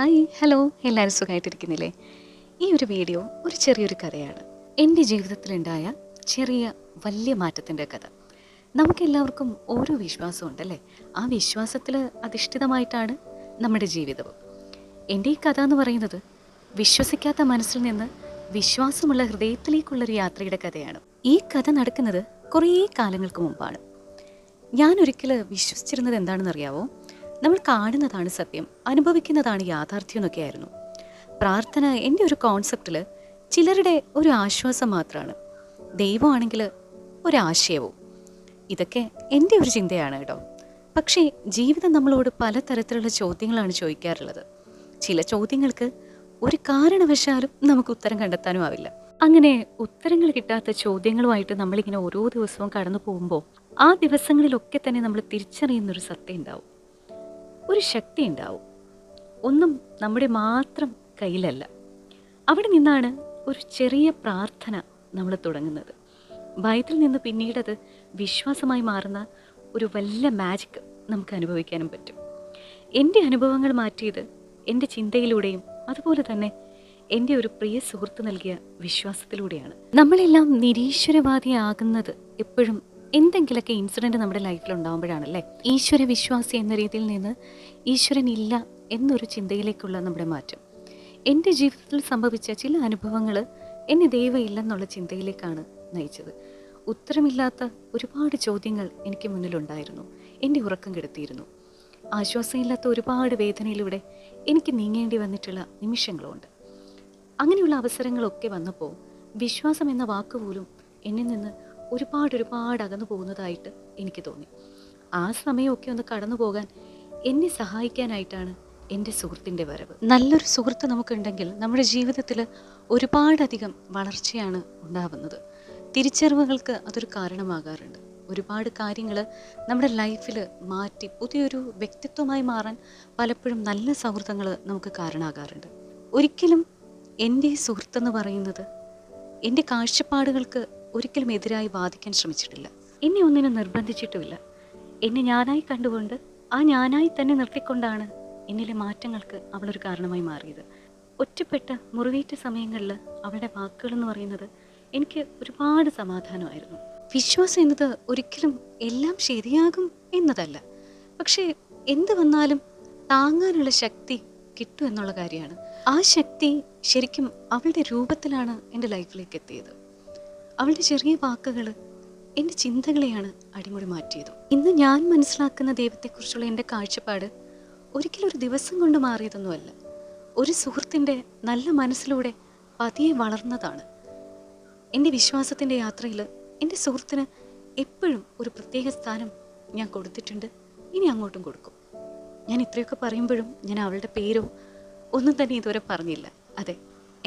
Hi hello, എല്ലാവരും സുഖമായിട്ടിരിക്കുന്നില്ലേ? ഈ ഒരു വീഡിയോ ഒരു ചെറിയൊരു കഥയാണ്. എൻ്റെ ജീവിതത്തിലുണ്ടായ ചെറിയ വലിയ മാറ്റത്തിൻ്റെ കഥ. നമുക്കെല്ലാവർക്കും ഓരോ വിശ്വാസമുണ്ടല്ലേ? ആ വിശ്വാസത്തിൽ അധിഷ്ഠിതമായിട്ടാണ് നമ്മുടെ ജീവിതവും. എൻ്റെ ഈ കഥ എന്ന് പറയുന്നത് വിശ്വസിക്കാത്ത മനസ്സിൽ നിന്ന് വിശ്വാസമുള്ള ഹൃദയത്തിലേക്കുള്ളൊരു യാത്രയുടെ കഥയാണ്. ഈ കഥ നടക്കുന്നത് കുറേ കാലങ്ങൾക്ക് മുമ്പാണ്. ഞാനൊരിക്കൽ വിശ്വസിച്ചിരുന്നത് എന്താണെന്നറിയാവോ? നമ്മൾ കാണുന്നതാണ് സത്യം, അനുഭവിക്കുന്നതാണ് യാഥാർത്ഥ്യം എന്നൊക്കെയായിരുന്നു. പ്രാർത്ഥന എൻ്റെ ഒരു കോൺസെപ്റ്റിൽ ചിലരുടെ ഒരു ആശ്വാസം മാത്രമാണ്, ദൈവമാണെങ്കിൽ ഒരാശയവും. ഇതൊക്കെ എൻ്റെ ഒരു ചിന്തയാണ് കേട്ടോ. പക്ഷേ ജീവിതം നമ്മളോട് പലതരത്തിലുള്ള ചോദ്യങ്ങളാണ് ചോദിക്കാറുള്ളത്. ചില ചോദ്യങ്ങൾക്ക് ഒരു കാരണവശാലും നമുക്ക് ഉത്തരം കണ്ടെത്താനും ആവില്ല. അങ്ങനെ ഉത്തരങ്ങൾ കിട്ടാത്ത ചോദ്യങ്ങളുമായിട്ട് നമ്മളിങ്ങനെ ഓരോ ദിവസവും കടന്നു പോകുമ്പോൾ ആ ദിവസങ്ങളിലൊക്കെ തന്നെ നമ്മൾ തിരിച്ചറിയുന്നൊരു സത്യം ഉണ്ടാവും, ഒരു ശക്തി ഉണ്ടാവും. ഒന്നും നമ്മുടെ മാത്രം കയ്യിലല്ല. അവിടെ നിന്നാണ് ഒരു ചെറിയ പ്രാർത്ഥന നമ്മൾ തുടങ്ങുന്നത്. ഭയത്തിൽ നിന്ന് പിന്നീടത് വിശ്വാസമായി മാറുന്ന ഒരു വലിയ മാജിക് നമുക്ക് അനുഭവിക്കാനും പറ്റും. എൻ്റെ അനുഭവങ്ങൾ മാറ്റിയത് എൻ്റെ ചിന്തയിലൂടെയും അതുപോലെ തന്നെ എൻ്റെ ഒരു പ്രിയ സുഹൃത്ത് നൽകിയ വിശ്വാസത്തിലൂടെയാണ്. നമ്മളെല്ലാം നിരീശ്വരവാദിയാകുന്നത് എപ്പോഴും എന്തെങ്കിലുമൊക്കെ ഇൻസിഡൻറ്റ് നമ്മുടെ ലൈഫിൽ ഉണ്ടാകുമ്പോഴാണല്ലേ. ഈശ്വര വിശ്വാസി എന്ന രീതിയിൽ നിന്ന് ഈശ്വരൻ ഇല്ല എന്നൊരു ചിന്തയിലേക്കുള്ള നമ്മുടെ മാറ്റം. എൻ്റെ ജീവിതത്തിൽ സംഭവിച്ച ചില അനുഭവങ്ങൾ എന്നെ ദൈവം ഇല്ലെന്നുള്ള ചിന്തയിലേക്കാണ് നയിച്ചത്. ഉത്തരമില്ലാത്ത ഒരുപാട് ചോദ്യങ്ങൾ എനിക്ക് മുന്നിലുണ്ടായിരുന്നു. എൻ്റെ ഉറക്കം കെടുത്തിയിരുന്നു. ആശ്വാസമില്ലാത്ത ഒരുപാട് വേദനയിലൂടെ എനിക്ക് നീങ്ങേണ്ടി വന്നിട്ടുള്ള നിമിഷങ്ങളുണ്ട്. അങ്ങനെയുള്ള അവസരങ്ങളൊക്കെ വന്നപ്പോൾ വിശ്വാസം എന്ന വാക്കുപോലും എന്നിൽ നിന്ന് ഒരുപാട് അകന്നു പോകുന്നതായിട്ട് എനിക്ക് തോന്നി. ആ സമയമൊക്കെ ഒന്ന് കടന്നു പോകാൻ എന്നെ സഹായിക്കാനായിട്ടാണ് എൻ്റെ സുഹൃത്തിൻ്റെ വരവ്. നല്ലൊരു സുഹൃത്ത് നമുക്കുണ്ടെങ്കിൽ നമ്മുടെ ജീവിതത്തിൽ ഒരുപാടധികം വളർച്ചയാണ് ഉണ്ടാവുന്നത്. തിരിച്ചറിവുകൾക്ക് അതൊരു കാരണമാകാറുണ്ട്. ഒരുപാട് കാര്യങ്ങൾ നമ്മുടെ ലൈഫിൽ മാറ്റി പുതിയൊരു വ്യക്തിത്വമായി മാറാൻ പലപ്പോഴും നല്ല സൗഹൃദങ്ങൾ നമുക്ക് കാരണമാകാറുണ്ട്. ഒരിക്കലും എൻ്റെ സുഹൃത്തെന്ന് പറയുന്നത് എൻ്റെ കാഴ്ചപ്പാടുകൾക്ക് ഒരിക്കലും എതിരായി വാദിക്കാൻ ശ്രമിച്ചിട്ടില്ല. എന്നെ ഒന്നിനും നിർബന്ധിച്ചിട്ടുമില്ല. എന്നെ ഞാനായി കണ്ടുകൊണ്ട് ആ ഞാനായി തന്നെ നിർത്തിക്കൊണ്ടാണ് എന്നിലെ മാറ്റങ്ങൾക്ക് അവളൊരു കാരണമായി മാറിയത്. ഒറ്റപ്പെട്ട മുറിവേറ്റ സമയങ്ങളിൽ അവളുടെ വാക്കുകളെന്ന് പറയുന്നത് എനിക്ക് ഒരുപാട് സമാധാനമായിരുന്നു. വിശ്വാസം എന്നത് ഒരിക്കലും എല്ലാം ശരിയാകും എന്നതല്ല, പക്ഷേ എന്ത് വന്നാലും താങ്ങാനുള്ള ശക്തി കിട്ടും എന്നുള്ള കാര്യമാണ്. ആ ശക്തി ശരിക്കും അവളുടെ രൂപത്തിലാണ് എൻ്റെ ലൈഫിലേക്ക് എത്തിയത്. അവളുടെ ചെറിയ വാക്കുകൾ എൻ്റെ ചിന്തകളെയാണ് അടിമുടി മാറ്റിയത്. ഇന്ന് ഞാൻ മനസ്സിലാക്കുന്ന ദൈവത്തെക്കുറിച്ചുള്ള എൻ്റെ കാഴ്ചപ്പാട് ഒരിക്കലും ഒരു ദിവസം കൊണ്ട് മാറിയതൊന്നുമല്ല, ഒരു സുഹൃത്തിൻ്റെ നല്ല മനസ്സിലൂടെ പതിയെ വളർന്നതാണ്. എൻ്റെ വിശ്വാസത്തിൻ്റെ യാത്രയിൽ എൻ്റെ സുഹൃത്തിന് എപ്പോഴും ഒരു പ്രത്യേക സ്ഥാനം ഞാൻ കൊടുത്തിട്ടുണ്ട്, ഇനി അങ്ങോട്ടും കൊടുക്കും. ഞാൻ ഇത്രയൊക്കെ പറയുമ്പോഴും ഞാൻ അവളുടെ പേരോ ഒന്നും തന്നെ ഇതുവരെ പറഞ്ഞില്ല. അതെ,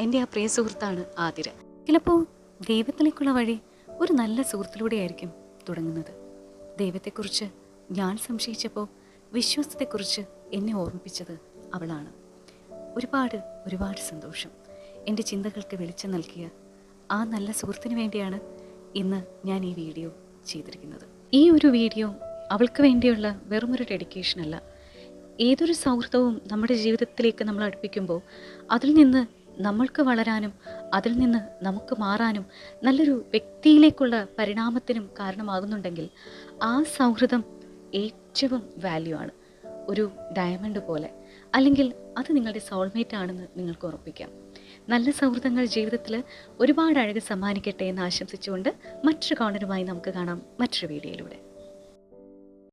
എൻ്റെ ആ പ്രിയ സുഹൃത്താണ് ആതിര. ചിലപ്പോൾ ദൈവത്തിലേക്കുള്ള വഴി ഒരു നല്ല സുഹൃത്തിലൂടെയായിരിക്കും തുടങ്ങുന്നത്. ദൈവത്തെക്കുറിച്ച് ഞാൻ സംശയിച്ചപ്പോൾ വിശ്വാസത്തെക്കുറിച്ച് എന്നെ ഓർമ്മിപ്പിച്ചത് അവളാണ്. ഒരുപാട് സന്തോഷം. എൻ്റെ ചിന്തകൾക്ക് വെളിച്ചം നൽകിയ ആ നല്ല സുഹൃത്തിന് വേണ്ടിയാണ് ഇന്ന് ഞാൻ ഈ വീഡിയോ ചെയ്തിരിക്കുന്നത്. ഈ ഒരു വീഡിയോ അവൾക്ക് വേണ്ടിയുള്ള വെറുമൊരു ഡെഡിക്കേഷൻ അല്ല. ഏതൊരു സൗഹൃദവും നമ്മുടെ ജീവിതത്തിലേക്ക് നമ്മൾ അടുപ്പിക്കുമ്പോൾ അതിൽ നിന്ന് നമ്മൾക്ക് വളരാനും അതിൽ നിന്ന് നമുക്ക് മാറാനും നല്ലൊരു വ്യക്തിയിലേക്കുള്ള പരിണാമത്തിനും കാരണമാകുന്നുണ്ടെങ്കിൽ ആ സൗഹൃദം ഏറ്റവും വാല്യൂ ആണ്. ഒരു ഡയമണ്ട് പോലെ, അല്ലെങ്കിൽ അത് നിങ്ങളുടെ സോൾമേറ്റ് ആണെന്ന് നിങ്ങൾക്ക് ഉറപ്പിക്കാം. നല്ല സൗഹൃദങ്ങൾ ജീവിതത്തിൽ ഒരുപാട് അഴക് സമ്മാനിക്കട്ടെ എന്ന് ആശംസിച്ചുകൊണ്ട് മറ്റൊരു കോണറുമായി നമുക്ക് കാണാം മറ്റൊരു വീഡിയോയിലൂടെ.